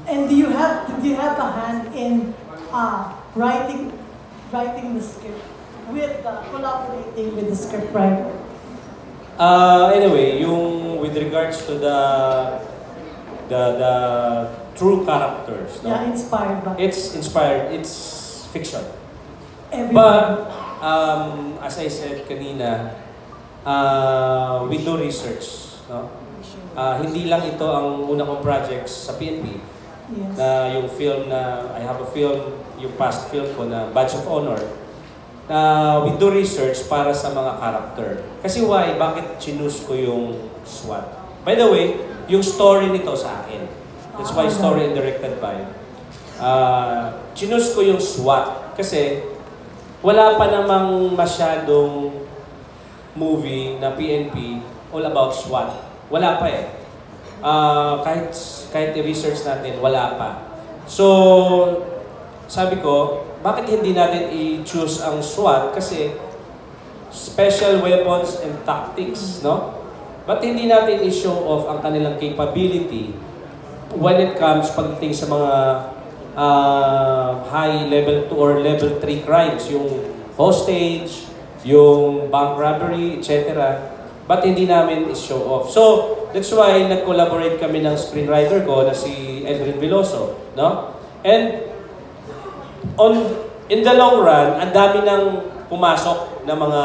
And did you have a hand in writing the script with collaborating with the scriptwriter? Anyway, yung with regards to the true characters, no? Yeah, inspired by. It's inspired. It's fiction. Everyone. But as I said kanina, we do research, no? Hindi lang ito ang una kong projects sa PNP. Yes. Na yung film na, I have a film, yung past film ko na Badge of Honor, na we do research para sa mga character. Kasi why? Bakit chinuse ko yung SWAT? By the way, yung story nito sa akin. That's why story and directed by. Chinuse ko yung SWAT kasi wala pa namang masyadong movie na PNP all about SWAT. Wala pa eh. Kahit i-research natin, wala pa. So, sabi ko, bakit hindi natin i-choose ang SWAT? Kasi special weapons and tactics, no? But hindi natin i-show off ang kanilang capability when it comes pagdating sa mga high level 2 or level 3 crimes, yung hostage, yung bank robbery, etc. But hindi namin i-show off. So, that's why nag-collaborate kami ng screenwriter ko na si Edrin Veloso, no? And in the long run, ang dami nang pumasok na mga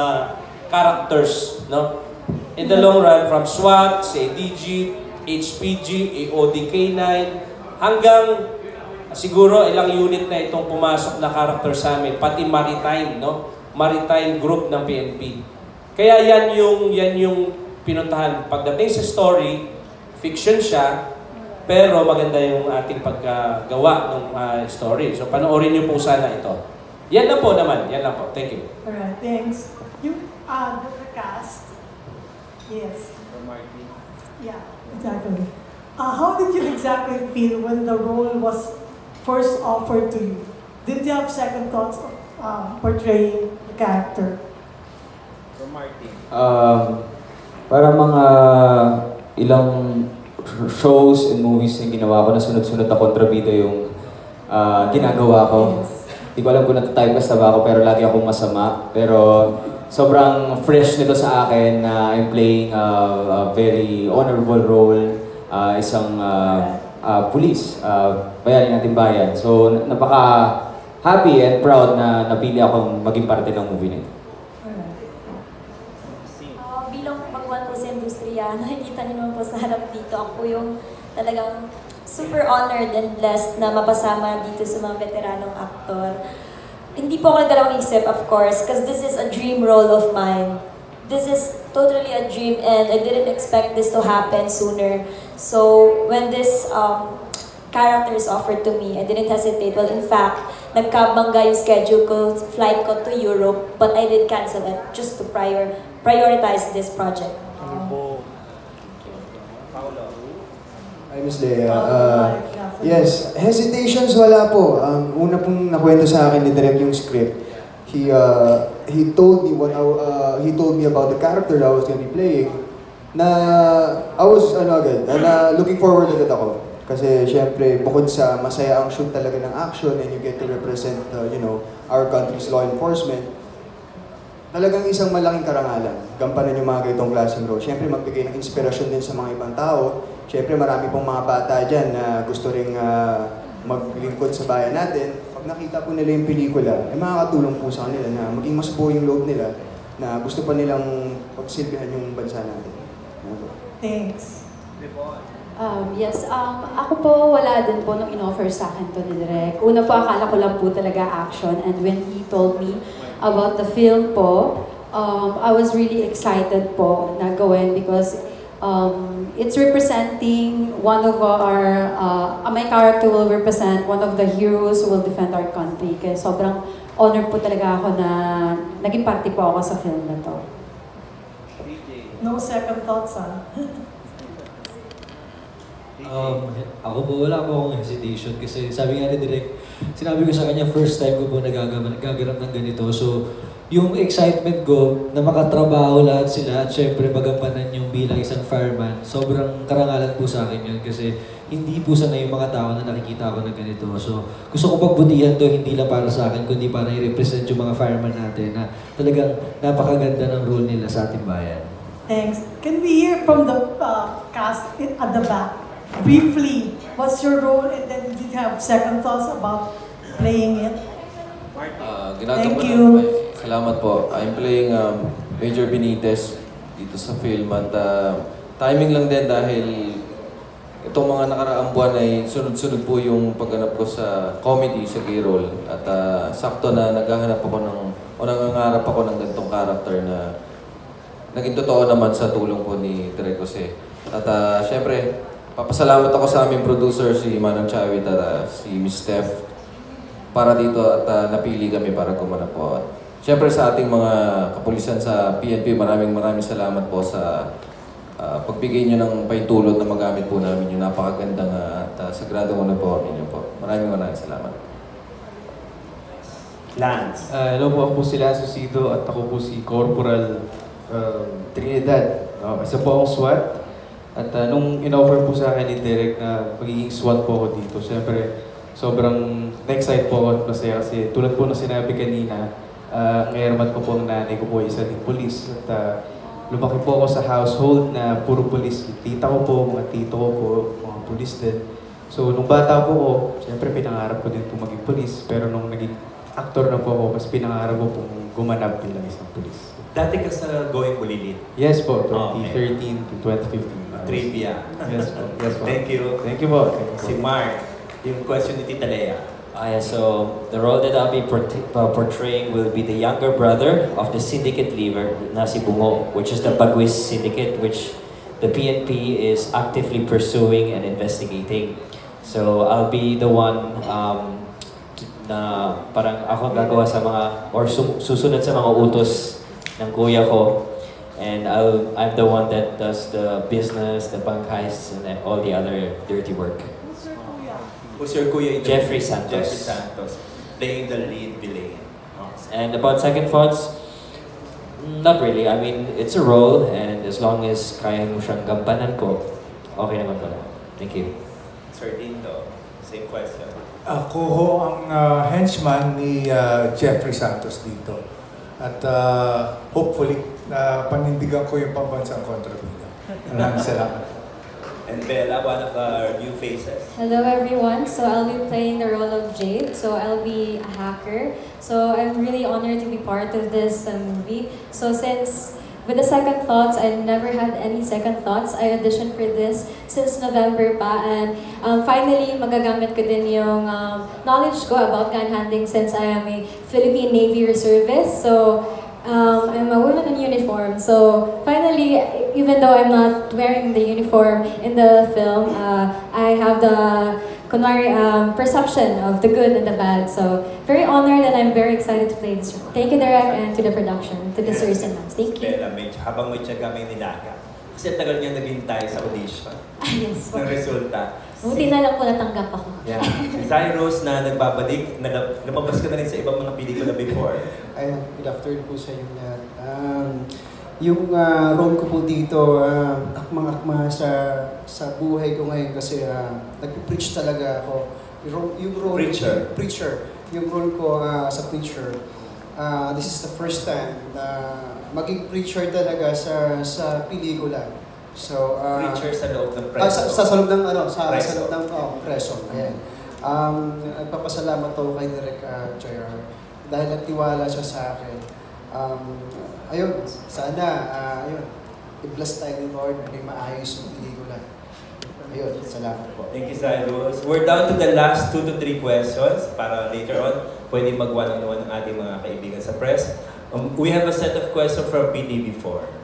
characters, no? In the long run, from SWAT, CDG, HPG, AODK9, hanggang siguro ilang unit na itong pumasok na character sa amin, pati maritime, no? Maritime group ng PNP. Kaya yan yung pinuntahan. Pagdating sa story, fiction siya, pero maganda yung ating pagkagawa ng story. So panoorin niyo po sana ito. Yan lang po naman. Yan lang po. Thank you. Alright, thanks. You, the cast. Yes. Yeah, exactly. How did you exactly feel when the role was first offered to you? Did you have second thoughts of portraying the character? Para mga ilang shows and movies yung ginawa ko na sunod-sunod na kontrabida yung ginagawa ko. Hindi ko alam kung natatypecast na ba ako pero lagi akong masama. Pero sobrang fresh nito sa akin na I'm playing a very honorable role, isang police, bayani natin bayan. So napaka-happy and proud na napili akong maging parte ng movie nito. Bilang magwan po sa industriya, nakikita niyo naman po sa harap dito, ako yung talagang super honored and blessed na mapasama dito sa mga veteranong aktor. Hindi po ako nagdalawang isip, of course, because this is a dream role of mine. This is totally a dream and I didn't expect this to happen sooner. So, when this character is offered to me, I didn't hesitate. Well, in fact, nagkabangga yung schedule ko, flight ko to Europe, but I did cancel it just to prioritize this project. Hi, Ms. Lea. Yes, hesitations wala po. Una pong nakwento sa akin ni Direk yung script. He told me he told me about the character that I was gonna be playing. Na I was looking forward agad ako. Kasi syempre bukod sa masaya ang shoot talaga ng action and you get to represent our country's law enforcement. Talagang isang malaking karangalan. Gampanan yung mga ganitong klaseng role. Syempre magbigay ng inspirasyon din sa mga ibang tao. Syempre marami pong mga bata dyan na gusto ring maglingkod sa bayan natin. Pag nakita po nila yung pelikula, ay makakatulong po sa kanila na maging mas buo yung loob nila na gusto pa nilang pagsilbihan yung bansa natin. Thanks. Yes, ako po wala din po nung in-offer sa akin to ni Direk. Una po akala ko lang po talaga action and when he told me about the film po, I was really excited po na gawin because it's representing one of our, my character will represent one of the heroes who will defend our country. Kaya sobrang honor po talaga ako na naging parte po ako sa film na to. No second thoughts, huh? Ako po, wala po akong hesitation kasi sabi nga ni Direk, sinabi ko sa kanya first time ko po nagaganap ng ganito. So, yung excitement ko na makatrabaho lahat sila at syempre magampanan yung bilang isang fireman, sobrang karangalan po sa akin yun kasi hindi po sanay yung mga tao na nakikita ko na ganito. So, gusto ko pagbutihan to hindi lang para sa akin, kundi para i-represent yung mga fireman natin na talagang napakaganda ng role nila sa ating bayan. Thanks. Can we hear from the cast at the back? Briefly, what's your role and then did you have second thoughts about playing it? Thank you. Salamat po. I'm playing Major Benitez dito sa film at timing lang din dahil itong mga nakaraang buwan ay sunod-sunod po yung pagganap ko sa comedy, sa gay role. At sakto na naghahanap ako o nangangarap ako ng ganitong character na naging totoo naman sa tulong po ni Direk Jose. At syempre, papasalamat ako sa aming producer, si Manang Chawit at si Miss Steph para dito at napili kami para gumanap po. At syempre sa ating mga kapulisan sa PNP, maraming salamat po sa pagbigay nyo ng paintulot na magamit po namin yung napakagandang at sagradong uniforme nyo po. Maraming salamat. Lance. Hello po, ako po si Lance Osido at ako po si Corporal Trinidad. Isa po akong SWAT. At nung in-offer po sa akin ni Derek na magiging SWAT po ako dito, siyempre sobrang na-excite po ako at masaya kasi tulad po na sinabi kanina, ngayon ko po ang nanay ko po isa din polis. At lumaki po ako sa household na puro polis. Tita ko po, mga tito ko po, mga polis din. So nung bata po ako, siyempre pinangarap ko din po maging polis. Pero nung naging actor na po ako, mas pinangarap ko pong gumanap bilang isang polis. Dati ka sa Going Bulilit? Yes po, 2013 to 2015. Trivia. Yes po. Yes po. Thank you. Thank you po. Si Mark, yung question ni Tita Lea. So the role that I'll be portraying will be the younger brother of the syndicate leader, na si Bungo, which is the Bagwis syndicate, which the PNP is actively pursuing and investigating. So I'll be the one na parang ako gagawa sa mga, or susunod sa mga utos ng kuya ko. And I'm the one that does the business, the bank heists, and all the other dirty work. Who's your kuya? Jeffrey Santos. Jeffrey Santos, playing the lead villain. And about second thoughts, not really. I mean, it's a role, and as long as kaya mo siyang gampanan ko, okay naman pala. Thank you. Sir Dindo, same question. Ako ho ang henchman ni Jeffrey Santos dito. At hopefully, panindigan ko yung pambansang kontrabida. Maraming salamat. And Bella, one of our new faces. Hello everyone. So I'll be playing the role of Jade. So I'll be a hacker. So I'm really honored to be part of this movie. So since with the second thoughts, I never had any second thoughts. I auditioned for this since November pa, and finally magagamit ko din yung knowledge ko about gun handling since I am a Philippine Navy reservist. So I'm a woman in uniform, so finally, even though I'm not wearing the uniform in the film, I have the perception of the good and the bad. So very honored, and I'm very excited to play this role. Thank you, Derek, and to the production, to the Sirs and Mams. Thank you. Bella, habang may tiyaga may nilaga. Kasi tagal niya naghintay sa audition. Yes. Ng resulta. Buti na lang po natanggap ako. Yeah. Si Cyrus na nagbabalik, lumabas ka na rin sa ibang mga pelikula before. Ayan, good afternoon po sa inyo lahat. Yung role ko po dito, akmang-akma sa buhay ko ngayon kasi nag-preach talaga ako. Yung role preacher. Yung role ko sa preacher, this is the first time na maging preacher talaga sa pelikula. So, preacher sa loob ng preso. Sa loob ng preso. Ayan. Nagpapasalamat ako kay Direk JR dahil nagtiwala siya sa akin. Ayun, sana, i-bless tayo ni Lord, may maayos yung pelikula. Ayun, salamat po. Thank you, Cyrus. We're down to the last 2 to 3 questions para later on, pwede mag-one-on-one ng ating mga kaibigan sa press. We have a set of questions from PDB4.